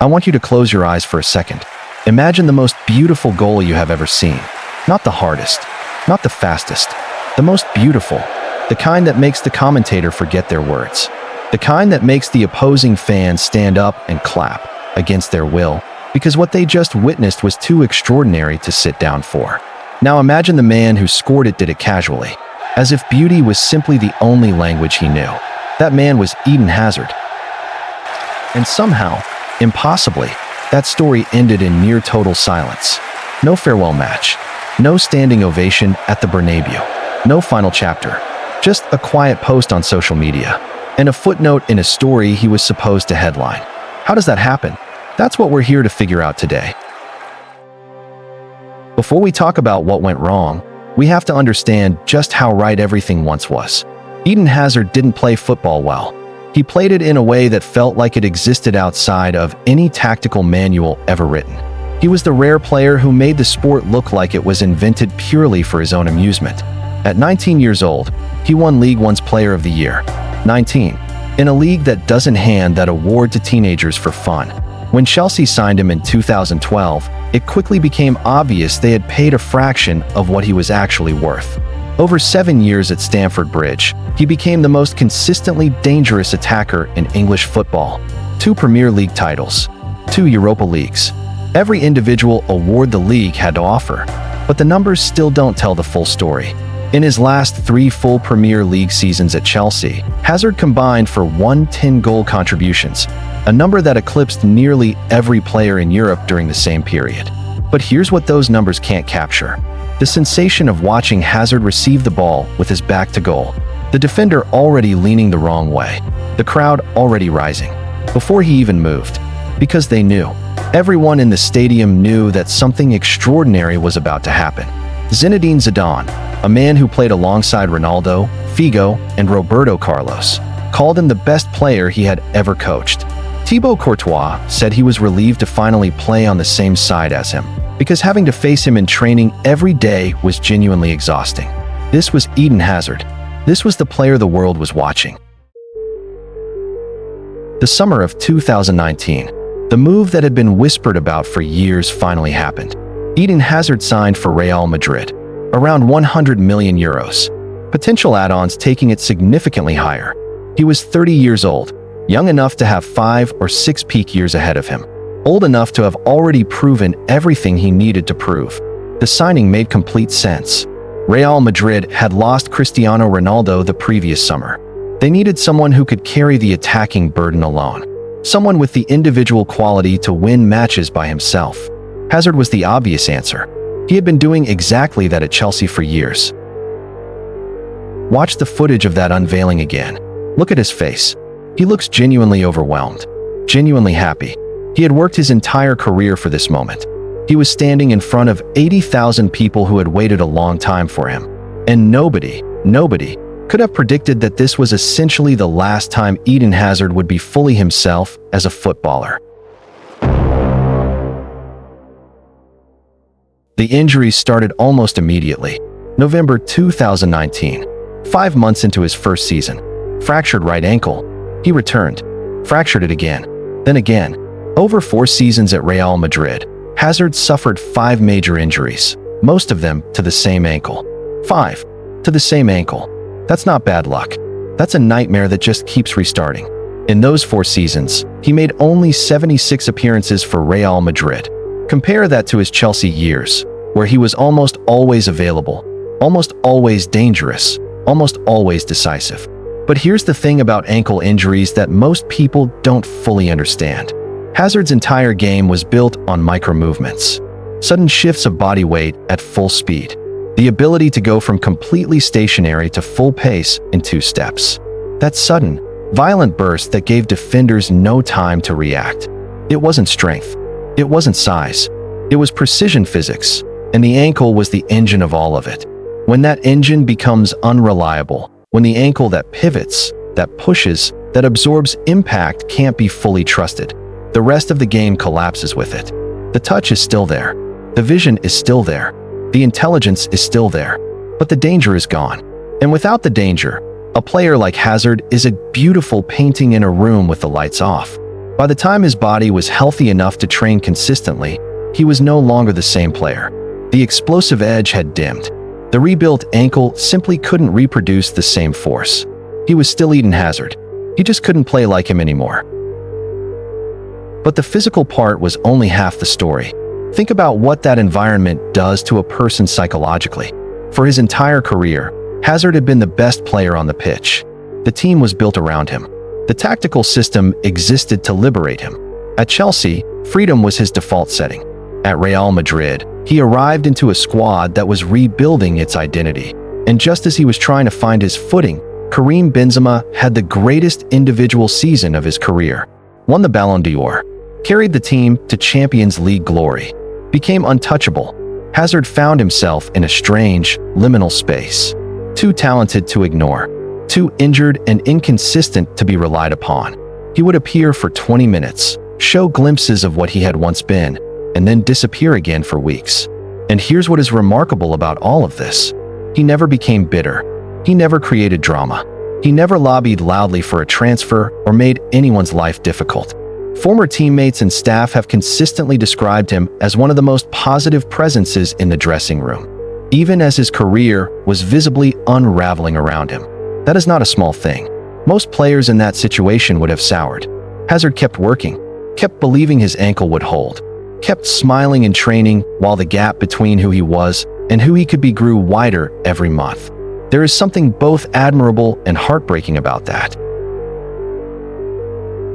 I want you to close your eyes for a second. Imagine the most beautiful goal you have ever seen. Not the hardest, not the fastest, the most beautiful, the kind that makes the commentator forget their words, the kind that makes the opposing fans stand up and clap against their will, because what they just witnessed was too extraordinary to sit down for. Now imagine the man who scored it did it casually, as if beauty was simply the only language he knew. That man was Eden Hazard. And somehow, impossibly, that story ended in near total silence. No farewell match, no standing ovation at the Bernabeu, no final chapter, just a quiet post on social media, and a footnote in a story he was supposed to headline. How does that happen? That's what we're here to figure out today. Before we talk about what went wrong, we have to understand just how right everything once was. Eden Hazard didn't play football well. He played it in a way that felt like it existed outside of any tactical manual ever written. He was the rare player who made the sport look like it was invented purely for his own amusement. At 19 years old, he won League One's Player of the Year. 19. In a league that doesn't hand that award to teenagers for fun. When Chelsea signed him in 2012, it quickly became obvious they had paid a fraction of what he was actually worth. Over 7 years at Stamford Bridge, he became the most consistently dangerous attacker in English football. 2 Premier League titles, 2 Europa Leagues. Every individual award the league had to offer, but the numbers still don't tell the full story. In his last 3 full Premier League seasons at Chelsea, Hazard combined for 110 goal contributions, a number that eclipsed nearly every player in Europe during the same period. But here's what those numbers can't capture: the sensation of watching Hazard receive the ball with his back to goal, the defender already leaning the wrong way, the crowd already rising, before he even moved. Because they knew. Everyone in the stadium knew that something extraordinary was about to happen. Zinedine Zidane, a man who played alongside Ronaldo, Figo, and Roberto Carlos, called him the best player he had ever coached. Thibaut Courtois said he was relieved to finally play on the same side as him, because having to face him in training every day was genuinely exhausting. This was Eden Hazard. This was the player the world was watching. The summer of 2019, the move that had been whispered about for years finally happened. Eden Hazard signed for Real Madrid, around 100 million euros, potential add-ons taking it significantly higher. He was 30 years old, young enough to have 5 or 6 peak years ahead of him, old enough to have already proven everything he needed to prove. The signing made complete sense. Real Madrid had lost Cristiano Ronaldo the previous summer. They needed someone who could carry the attacking burden alone, someone with the individual quality to win matches by himself. Hazard was the obvious answer. He had been doing exactly that at Chelsea for years. Watch the footage of that unveiling again. Look at his face. He looks genuinely overwhelmed, genuinely happy. He had worked his entire career for this moment. He was standing in front of 80,000 people who had waited a long time for him. And nobody could have predicted that this was essentially the last time Eden Hazard would be fully himself as a footballer. The injuries started almost immediately. November 2019, 5 months into his first season. Fractured right ankle. He returned, fractured it again, then again. Over 4 seasons at Real Madrid, Hazard suffered 5 major injuries, most of them to the same ankle. 5 to the same ankle. That's not bad luck. That's a nightmare that just keeps restarting. In those 4 seasons, he made only 76 appearances for Real Madrid. Compare that to his Chelsea years, where he was almost always available, almost always dangerous, almost always decisive. But here's the thing about ankle injuries that most people don't fully understand. Hazard's entire game was built on micro-movements, sudden shifts of body weight at full speed, the ability to go from completely stationary to full pace in 2 steps. That sudden, violent burst that gave defenders no time to react. It wasn't strength. It wasn't size. It was precision physics, and the ankle was the engine of all of it. When that engine becomes unreliable, when the ankle that pivots, that pushes, that absorbs impact can't be fully trusted, the rest of the game collapses with it. The touch is still there. The vision is still there. The intelligence is still there. But the danger is gone. And without the danger, a player like Hazard is a beautiful painting in a room with the lights off. By the time his body was healthy enough to train consistently, he was no longer the same player. The explosive edge had dimmed. The rebuilt ankle simply couldn't reproduce the same force. He was still Eden Hazard. He just couldn't play like him anymore. But the physical part was only half the story. Think about what that environment does to a person psychologically. For his entire career, Hazard had been the best player on the pitch. The team was built around him. The tactical system existed to liberate him. At Chelsea, freedom was his default setting. At Real Madrid, he arrived into a squad that was rebuilding its identity. And just as he was trying to find his footing, Karim Benzema had the greatest individual season of his career. Won the Ballon d'Or, carried the team to Champions League glory, became untouchable. Hazard found himself in a strange, liminal space. Too talented to ignore, too injured and inconsistent to be relied upon. He would appear for 20 minutes, show glimpses of what he had once been, and then disappear again for weeks. And here's what is remarkable about all of this. He never became bitter. He never created drama. He never lobbied loudly for a transfer or made anyone's life difficult. Former teammates and staff have consistently described him as one of the most positive presences in the dressing room, even as his career was visibly unraveling around him. That is not a small thing. Most players in that situation would have soured. Hazard kept working, kept believing his ankle would hold, kept smiling in training while the gap between who he was and who he could be grew wider every month. There is something both admirable and heartbreaking about that.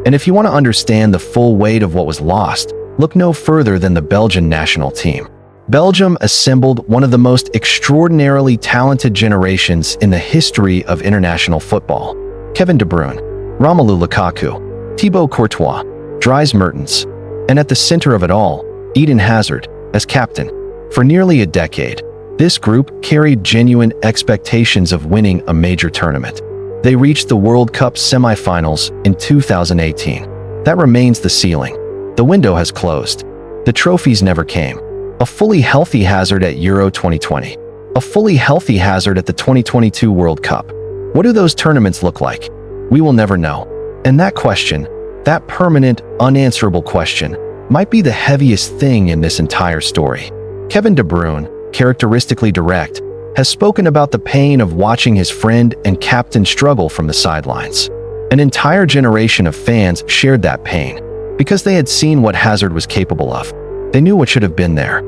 And if you want to understand the full weight of what was lost, look no further than the Belgian national team. Belgium assembled one of the most extraordinarily talented generations in the history of international football. Kevin De Bruyne, Romelu Lukaku, Thibaut Courtois, Dries Mertens, and at the center of it all, Eden Hazard, as captain. For nearly a decade, this group carried genuine expectations of winning a major tournament. They reached the World Cup semifinals in 2018. That remains the ceiling. The window has closed. The trophies never came. A fully healthy Hazard at Euro 2020. A fully healthy Hazard at the 2022 World Cup. What do those tournaments look like? We will never know. And that question, that permanent, unanswerable question, might be the heaviest thing in this entire story. Kevin De Bruyne, characteristically direct, has spoken about the pain of watching his friend and captain struggle from the sidelines. An entire generation of fans shared that pain because they had seen what Hazard was capable of. They knew what should have been there.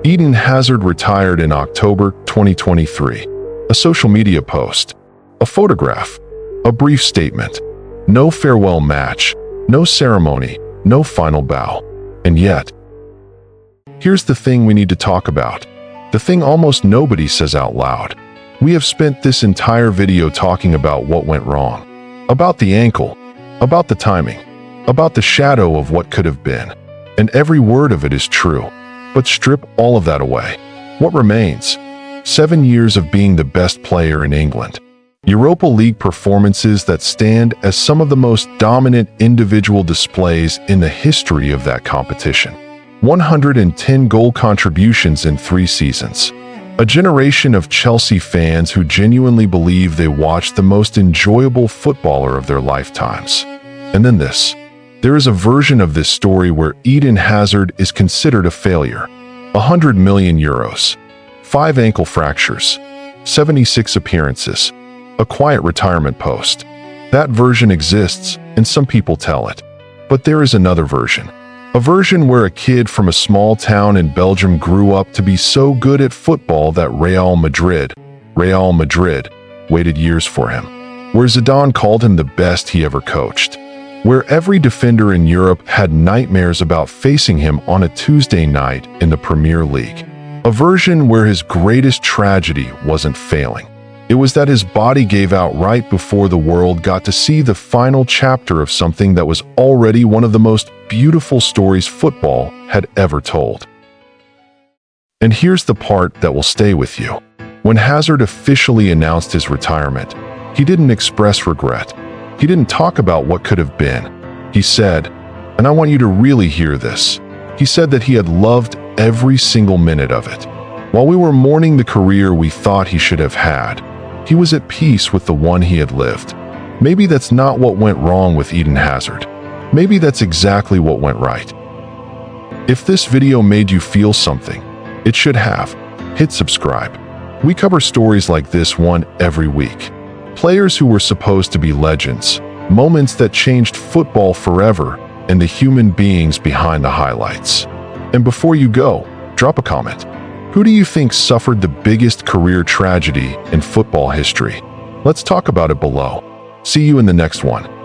Eden Hazard retired in October 2023. A social media post, a photograph, a brief statement. No farewell match, no ceremony, no final bow. And yet, here's the thing we need to talk about. The thing almost nobody says out loud. We have spent this entire video talking about what went wrong. About the ankle, about the timing, about the shadow of what could have been. And every word of it is true. But strip all of that away. What remains? 7 years of being the best player in England. Europa League performances that stand as some of the most dominant individual displays in the history of that competition. 110 goal contributions in 3 seasons. A generation of Chelsea fans who genuinely believe they watched the most enjoyable footballer of their lifetimes. And then this. There is a version of this story where Eden Hazard is considered a failure. 100 million euros. 5 ankle fractures. 76 appearances. A quiet retirement post. That version exists, and some people tell it. But there is another version. A version where a kid from a small town in Belgium grew up to be so good at football that Real Madrid, waited years for him. Where Zidane called him the best he ever coached. Where every defender in Europe had nightmares about facing him on a Tuesday night in the Premier League. A version where his greatest tragedy wasn't failing. It was that his body gave out right before the world got to see the final chapter of something that was already one of the most beautiful stories football had ever told. And here's the part that will stay with you. When Hazard officially announced his retirement, he didn't express regret. He didn't talk about what could have been. He said, and I want you to really hear this, he said that he had loved every single minute of it. While we were mourning the career we thought he should have had, he was at peace with the one he had lived. Maybe that's not what went wrong with Eden Hazard. Maybe that's exactly what went right. If this video made you feel something, it should have. Hit subscribe. We cover stories like this one every week. Players who were supposed to be legends, moments that changed football forever, and the human beings behind the highlights. And before you go, drop a comment. Who do you think suffered the biggest career tragedy in football history? Let's talk about it below. See you in the next one.